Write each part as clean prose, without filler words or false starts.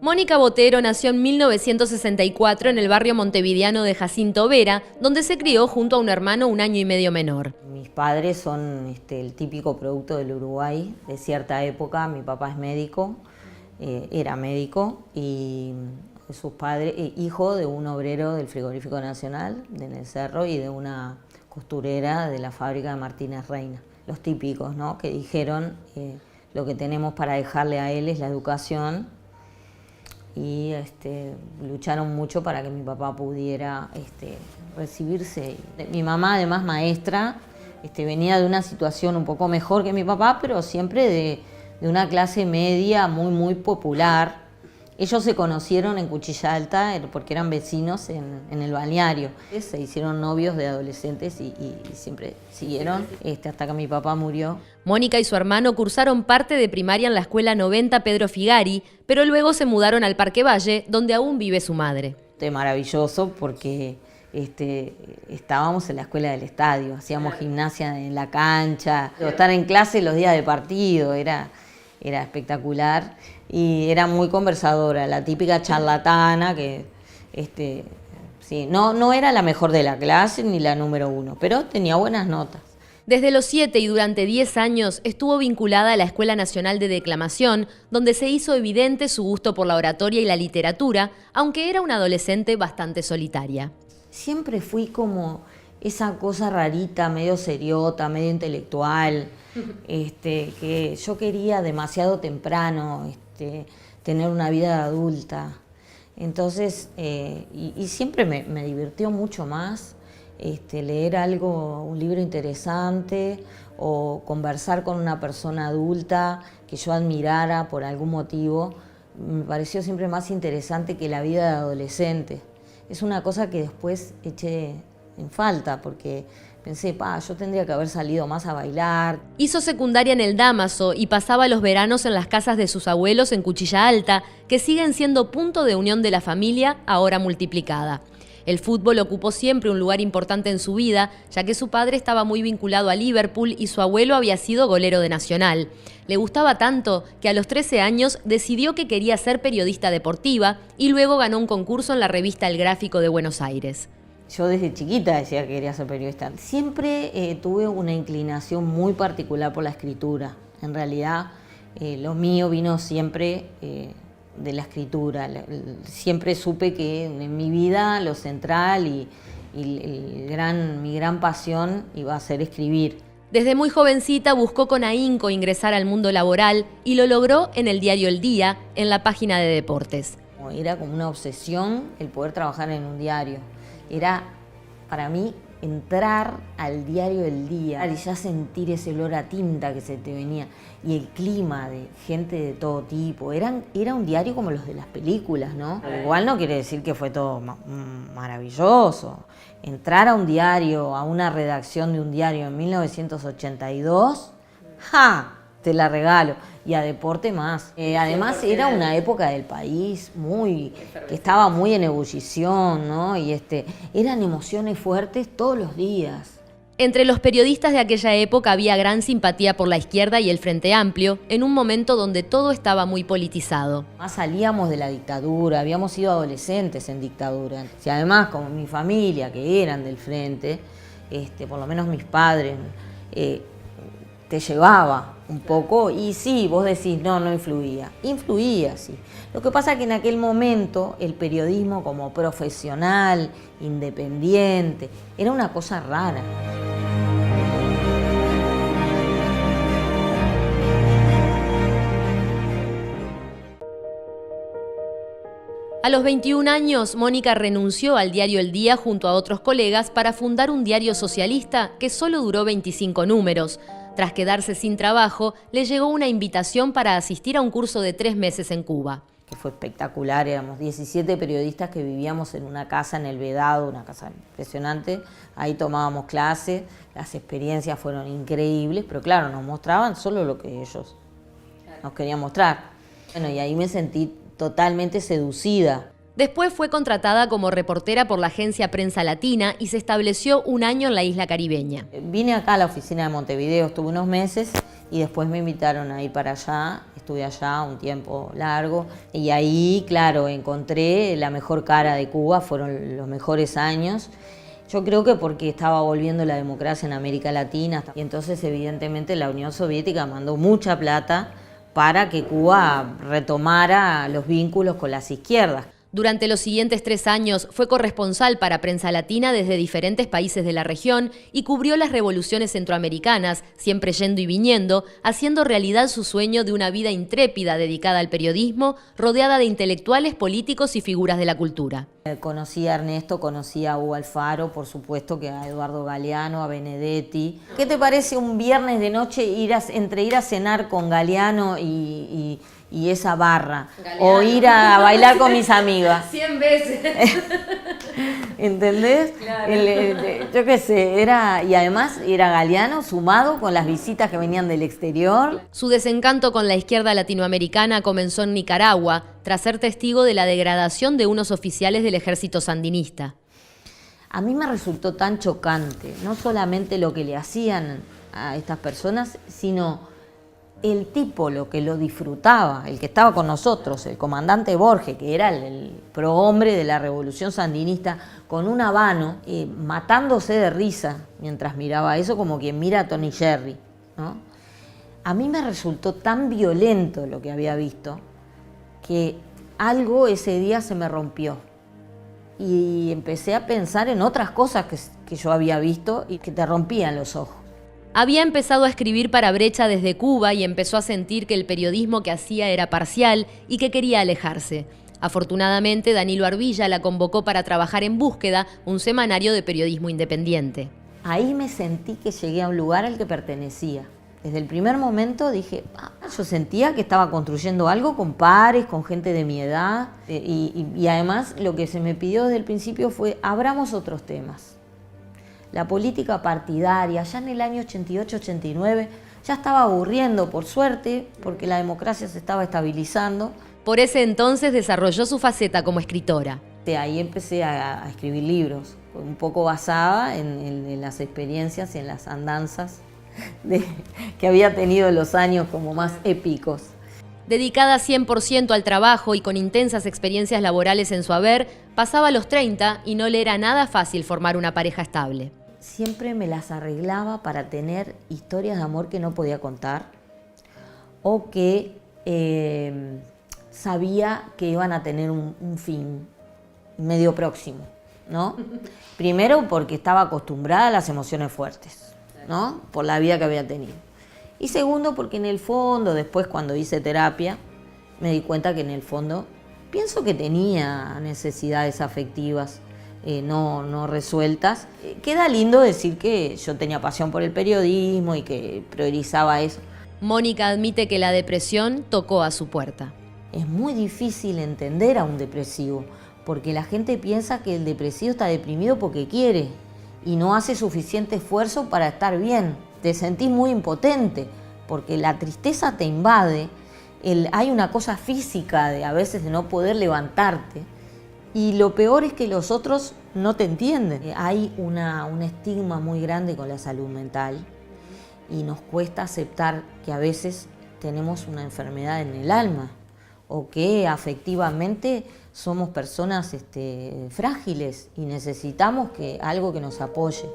Mónica Botero nació en 1964 en el barrio montevideano de Jacinto Vera, donde se crió junto a un hermano un año y medio menor. Mis padres son el típico producto del Uruguay de cierta época. Mi papá es médico, era médico, y sus padres, hijo de un obrero del Frigorífico Nacional en el Cerro y de una costurera de la fábrica de Martínez Reina. Los típicos, ¿no?, que dijeron lo que tenemos para dejarle a él es la educación, y lucharon mucho para que mi papá pudiera recibirse. Mi mamá, además maestra, venía de una situación un poco mejor que mi papá, pero siempre de una clase media muy popular. Ellos se conocieron en Cuchilla Alta porque eran vecinos en el balneario. Se hicieron novios de adolescentes y siempre siguieron hasta que mi papá murió. Mónica y su hermano cursaron parte de primaria en la escuela 90 Pedro Figari, pero luego se mudaron al Parque Valle, donde aún vive su madre. Maravilloso porque estábamos en la escuela del estadio, hacíamos gimnasia en la cancha, estar en clase los días de partido, era espectacular, y era muy conversadora, la típica charlatana que sí, no era la mejor de la clase ni la número uno, pero tenía buenas notas. Desde los 7 y durante 10 años estuvo vinculada a la Escuela Nacional de Declamación, donde se hizo evidente su gusto por la oratoria y la literatura, aunque era una adolescente bastante solitaria. Siempre fui como esa cosa rarita, medio seriota, medio intelectual, que yo quería demasiado temprano tener una vida adulta. Entonces, y siempre me divirtió mucho más leer un libro interesante o conversar con una persona adulta que yo admirara por algún motivo. Me pareció siempre más interesante que la vida de adolescente. Es una cosa que después eché en falta porque pensé, yo tendría que haber salido más a bailar. Hizo secundaria en el Dámaso y pasaba los veranos en las casas de sus abuelos en Cuchilla Alta, que siguen siendo punto de unión de la familia, ahora multiplicada. El fútbol ocupó siempre un lugar importante en su vida, ya que su padre estaba muy vinculado a Liverpool y su abuelo había sido golero de Nacional. Le gustaba tanto que a los 13 años decidió que quería ser periodista deportiva y luego ganó un concurso en la revista El Gráfico de Buenos Aires. Yo desde chiquita decía que quería ser periodista. Siempre tuve una inclinación muy particular por la escritura. En realidad, lo mío vino siempre de la escritura. Siempre supe que en mi vida lo central y mi gran pasión iba a ser escribir. Desde muy jovencita buscó con ahínco ingresar al mundo laboral y lo logró en el diario El Día, en la página de deportes. Era como una obsesión el poder trabajar en un diario. Era para mí entrar al diario El Día y ya sentir ese olor a tinta que se te venía y el clima de gente de todo tipo. Era un diario como los de las películas, ¿no? Igual no quiere decir que fue todo maravilloso. Entrar a un diario, a una redacción de un diario en 1982, ¡ja!, te la regalo. Y a deporte más. Además era una época del país que estaba muy en ebullición, ¿no? Y eran emociones fuertes todos los días. Entre los periodistas de aquella época había gran simpatía por la izquierda y el Frente Amplio, en un momento donde todo estaba muy politizado. Más salíamos de la dictadura, habíamos sido adolescentes en dictadura. Y además, como mi familia, que eran del Frente, por lo menos mis padres, te llevaba un poco, y sí, vos decís, no influía. Influía, sí. Lo que pasa es que en aquel momento el periodismo como profesional, independiente, era una cosa rara. A los 21 años, Mónica renunció al diario El Día junto a otros colegas para fundar un diario socialista que solo duró 25 números. Tras quedarse sin trabajo, le llegó una invitación para asistir a un curso de 3 meses en Cuba. Que fue espectacular, éramos 17 periodistas que vivíamos en una casa en El Vedado, una casa impresionante. Ahí tomábamos clases, las experiencias fueron increíbles, pero claro, nos mostraban solo lo que ellos nos querían mostrar. Bueno, y ahí me sentí totalmente seducida. Después fue contratada como reportera por la agencia Prensa Latina y se estableció un año en la isla caribeña. Vine acá a la oficina de Montevideo, estuve unos meses y después me invitaron a ir para allá, estuve allá un tiempo largo y ahí, claro, encontré la mejor cara de Cuba, fueron los mejores años. Yo creo que porque estaba volviendo la democracia en América Latina y entonces evidentemente la Unión Soviética mandó mucha plata para que Cuba retomara los vínculos con las izquierdas. Durante los siguientes 3 años fue corresponsal para Prensa Latina desde diferentes países de la región y cubrió las revoluciones centroamericanas, siempre yendo y viniendo, haciendo realidad su sueño de una vida intrépida dedicada al periodismo, rodeada de intelectuales, políticos y figuras de la cultura. Conocí a Ernesto, conocí a Hugo Alfaro, por supuesto que a Eduardo Galeano, a Benedetti. ¿Qué te parece un viernes de noche entre ir a cenar con Galeano y esa barra? Galeano. O ir a bailar con mis amigas. 100 veces. ¿Entendés? Claro. Yo qué sé, y además era Galeano sumado con las visitas que venían del exterior. Su desencanto con la izquierda latinoamericana comenzó en Nicaragua, tras ser testigo de la degradación de unos oficiales del ejército sandinista. A mí me resultó tan chocante, no solamente lo que le hacían a estas personas, sino el tipo, lo que lo disfrutaba, el que estaba con nosotros, el comandante Borges, que era el prohombre de la revolución sandinista, con un habano, matándose de risa mientras miraba eso, como quien mira a Tony Jerry, ¿no? A mí me resultó tan violento lo que había visto, que algo ese día se me rompió. Y empecé a pensar en otras cosas que yo había visto y que te rompían los ojos. Había empezado a escribir para Brecha desde Cuba y empezó a sentir que el periodismo que hacía era parcial y que quería alejarse. Afortunadamente, Danilo Arbilla la convocó para trabajar en Búsqueda, un semanario de periodismo independiente. Ahí me sentí que llegué a un lugar al que pertenecía. Desde el primer momento dije, yo sentía que estaba construyendo algo con pares, con gente de mi edad. Y además lo que se me pidió desde el principio fue, abramos otros temas. La política partidaria, ya en el año 88-89, ya estaba aburriendo, por suerte, porque la democracia se estaba estabilizando. Por ese entonces desarrolló su faceta como escritora. Ahí empecé a escribir libros, un poco basada en las experiencias y en las andanzas que había tenido en los años como más épicos. Dedicada 100% al trabajo y con intensas experiencias laborales en su haber, pasaba los 30 y no le era nada fácil formar una pareja estable. Siempre me las arreglaba para tener historias de amor que no podía contar o que sabía que iban a tener un fin medio próximo, ¿no? Primero porque estaba acostumbrada a las emociones fuertes, ¿no? Por la vida que había tenido. Y segundo porque en el fondo, después cuando hice terapia, me di cuenta que en el fondo pienso que tenía necesidades afectivas no resueltas. Queda lindo decir que yo tenía pasión por el periodismo y que priorizaba eso. Mónica admite que la depresión tocó a su puerta. Es muy difícil entender a un depresivo, porque la gente piensa que el depresivo está deprimido porque quiere y no hace suficiente esfuerzo para estar bien. Te sentís muy impotente, porque la tristeza te invade, hay una cosa física a veces de no poder levantarte, y lo peor es que los otros no te entienden. Hay un estigma muy grande con la salud mental y nos cuesta aceptar que a veces tenemos una enfermedad en el alma o que afectivamente somos personas frágiles y necesitamos algo que nos apoye.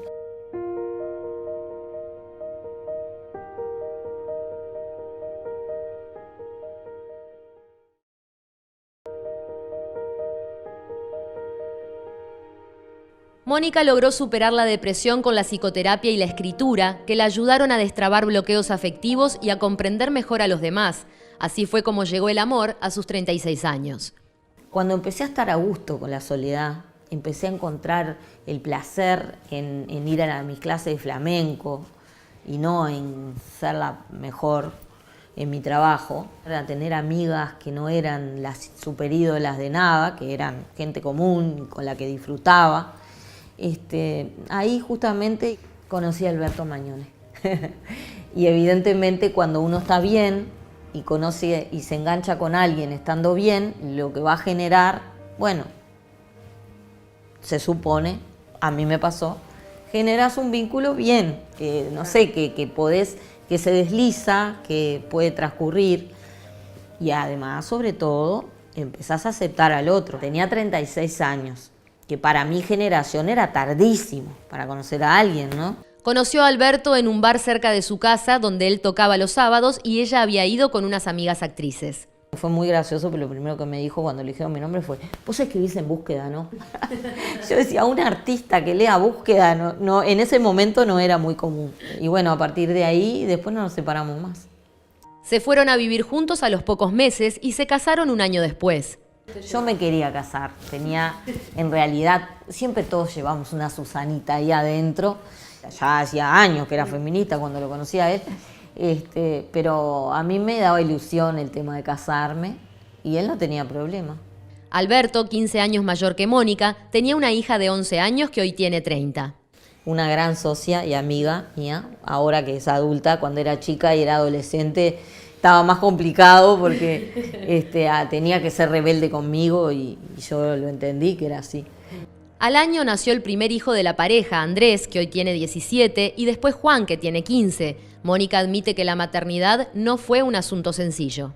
Mónica logró superar la depresión con la psicoterapia y la escritura, que la ayudaron a destrabar bloqueos afectivos y a comprender mejor a los demás. Así fue como llegó el amor a sus 36 años. Cuando empecé a estar a gusto con la soledad, empecé a encontrar el placer en ir a mis clases de flamenco y no en ser la mejor en mi trabajo, a tener amigas que no eran las superídolas de nada, que eran gente común con la que disfrutaba. Ahí justamente conocí a Alberto Magnone. Y evidentemente cuando uno está bien y conoce y se engancha con alguien estando bien, lo que va a generar, bueno, se supone, a mí me pasó, generas un vínculo bien, no sé, que podés que se desliza, que puede transcurrir y además, sobre todo, empezás a aceptar al otro. Tenía 36 años, que para mi generación era tardísimo para conocer a alguien, ¿no? Conoció a Alberto en un bar cerca de su casa donde él tocaba los sábados y ella había ido con unas amigas actrices. Fue muy gracioso, pero lo primero que me dijo cuando le dijeron mi nombre fue: vos escribís en Búsqueda, ¿no? Yo decía, un artista que lea Búsqueda, no, en ese momento no era muy común. Y bueno, a partir de ahí, después no nos separamos más. Se fueron a vivir juntos a los pocos meses y se casaron un año después. Yo me quería casar, en realidad, siempre todos llevamos una Susanita ahí adentro. Ya hacía años que era feminista cuando lo conocí a él, pero a mí me daba ilusión el tema de casarme y él no tenía problema. Alberto, 15 años mayor que Mónica, tenía una hija de 11 años que hoy tiene 30. Una gran socia y amiga mía, ahora que es adulta. Cuando era chica y era adolescente estaba más complicado porque tenía que ser rebelde conmigo y yo lo entendí que era así. Al año nació el primer hijo de la pareja, Andrés, que hoy tiene 17, y después Juan, que tiene 15. Mónica admite que la maternidad no fue un asunto sencillo.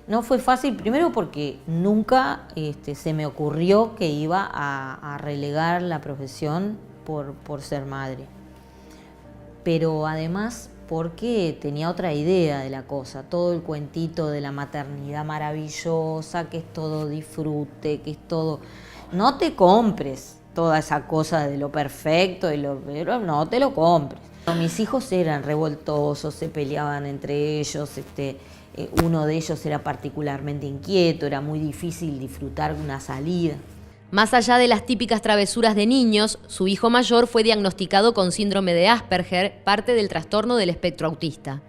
No fue fácil, primero porque nunca se me ocurrió que iba a relegar la profesión por ser madre. Pero además porque tenía otra idea de la cosa, todo el cuentito de la maternidad maravillosa, que es todo disfrute, que es todo... No te compres toda esa cosa de lo perfecto, pero no te lo compres. Mis hijos eran revoltosos, se peleaban entre ellos, uno de ellos era particularmente inquieto, era muy difícil disfrutar una salida. Más allá de las típicas travesuras de niños, su hijo mayor fue diagnosticado con síndrome de Asperger, parte del trastorno del espectro autista.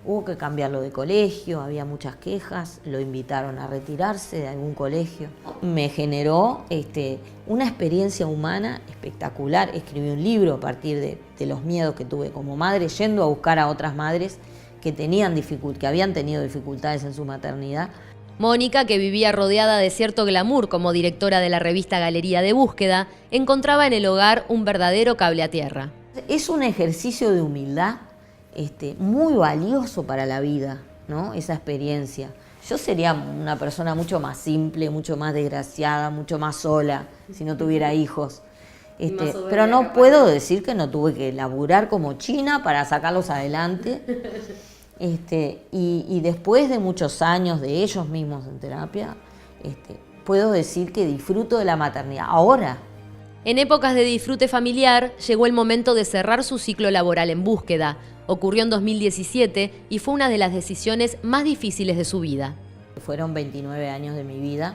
Hubo que cambiarlo de colegio, había muchas quejas, lo invitaron a retirarse de algún colegio. Me generó una experiencia humana espectacular. Escribí un libro a partir de los miedos que tuve como madre, yendo a buscar a otras madres que habían tenido dificultades en su maternidad. Mónica, que vivía rodeada de cierto glamour como directora de la revista Galería de Búsqueda, encontraba en el hogar un verdadero cable a tierra. Es un ejercicio de humildad muy valioso para la vida, ¿no? Esa experiencia. Yo sería una persona mucho más simple, mucho más desgraciada, mucho más sola, si no tuviera hijos. Pero no puedo decir que no tuve que laburar como china para sacarlos adelante. Y después de muchos años de ellos mismos en terapia, puedo decir que disfruto de la maternidad. Ahora. En épocas de disfrute familiar, llegó el momento de cerrar su ciclo laboral en Búsqueda. Ocurrió en 2017 y fue una de las decisiones más difíciles de su vida. Fueron 29 años de mi vida.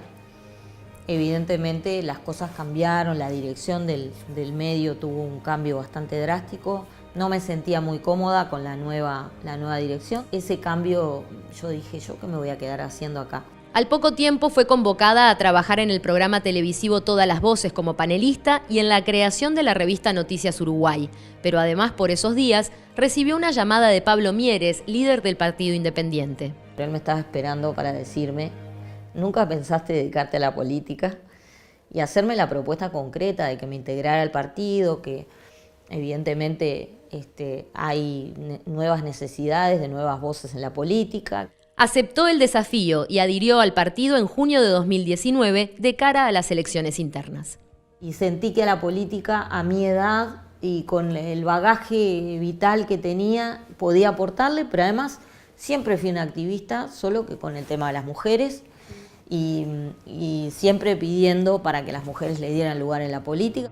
Evidentemente las cosas cambiaron, la dirección del medio tuvo un cambio bastante drástico. No me sentía muy cómoda con la nueva dirección. Ese cambio, yo dije, ¿yo qué me voy a quedar haciendo acá? Al poco tiempo fue convocada a trabajar en el programa televisivo Todas las Voces como panelista y en la creación de la revista Noticias Uruguay. Pero además, por esos días, recibió una llamada de Pablo Mieres, líder del Partido Independiente. Él me estaba esperando para decirme: ¿nunca pensaste dedicarte a la política? Y hacerme la propuesta concreta de que me integrara al partido, que evidentemente hay nuevas necesidades de nuevas voces en la política. Aceptó el desafío y adhirió al partido en junio de 2019 de cara a las elecciones internas. Y sentí que a la política, a mi edad y con el bagaje vital que tenía, podía aportarle, pero además siempre fui una activista, solo que con el tema de las mujeres y siempre pidiendo para que las mujeres le dieran lugar en la política.